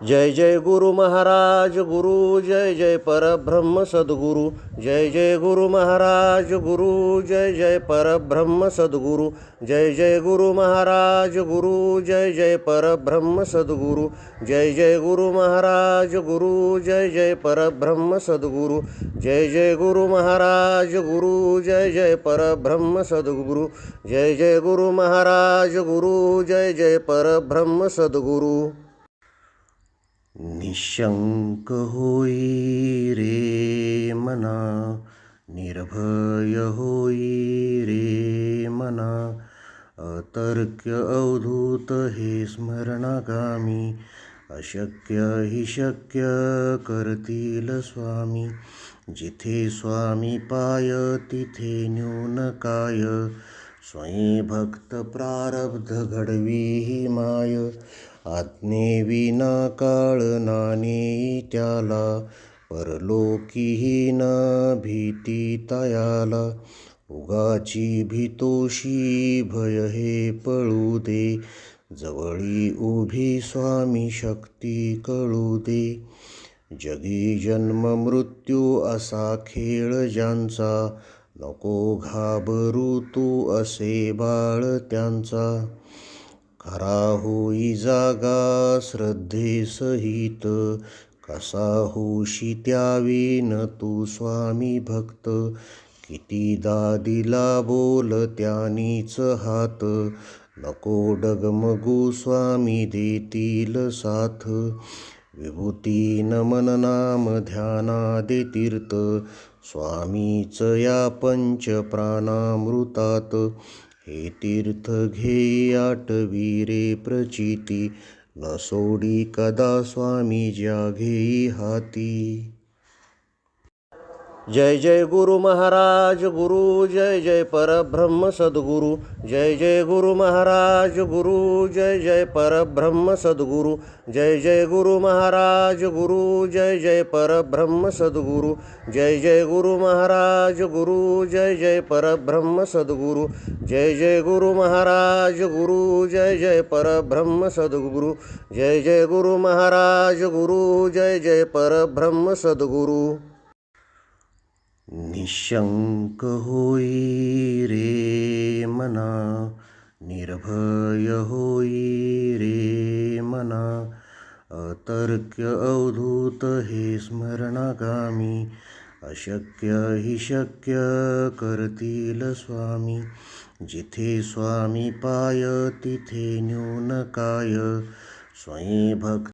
जय जय गुरु महाराज गुरु जय जय परब्रह्म सद्गुरु जय जय गुरु महाराज गुरु जय जय परब्रह्म सद्गुरु जय जय गुरु महाराज गुरु जय जय परब्रह्म सद्गुरु जय जय गुरु महाराज गुरु जय जय परब्रह्म सद्गुरु जय जय गुरु महाराज गुरु जय जय परब्रह्म सद्गुरु जय जय गुरु महाराज गुरु जय जय परब्रह्म सद्गुरु। निशंक होई रे मना, निर्भय होई रे मना, अतर्क्य अवधूत हे स्मरणागामी, अशक्य हि शक्य करतील स्वामी। जिथे स्वामी पाय तिथे न्यून काय, स्वयं भक्त प्रारब्ध घडवी ही माय। आज्ञेविना काळ नाने त्याला, परलोकीही न भीती तयाला। उगाची भीतोशी भय हे पळू दे, जवळी उभी स्वामी शक्ती कळू दे। जगी जन्म मृत्यू असा खेळ ज्यांचा, नको घाबरू तू असे बाळ त्यांचा। खरा होई जागा श्रद्धे सहित, कसा होशी त्यावीन तू स्वामी भक्त। कितीदा दिला बोल त्यानीच हात, नको डगमगू स्वामी देतील साथ। विभूती नमन नाम ध्यानादे तीर्थ, स्वामीच या पंच प्राणामृतात। हे तीर्थ घेई आठवी रे प्रचिती, न सोडी कदा स्वामी ज्या घेई हाती। जय जय गुरु महाराज गुरु जय जय परब्रह्म सद्गुरु जय जय गुरु महाराज गुरु जय जय परब्रह्म सद्गुरु जय जय गुरु महाराज गुरु जय जय परब्रह्म सद्गुरु जय जय गुरु महाराज गुरु जय जय परब्रह्म सद्गुरु जय जय गुरु महाराज गुरु जय जय परब्रह्म सद्गुरु जय जय गुरु महाराज गुरु जय जय परब्रह्म सद्गुरु। निशंक होई रे मना, निर्भय होई रे मना, अतर्क्य अवधूत हे स्मरणागामी, अशक्य हि शक्य करतील स्वामी। जिथे स्वामी पाय तिथे न्यून काय, स्वयं भक्त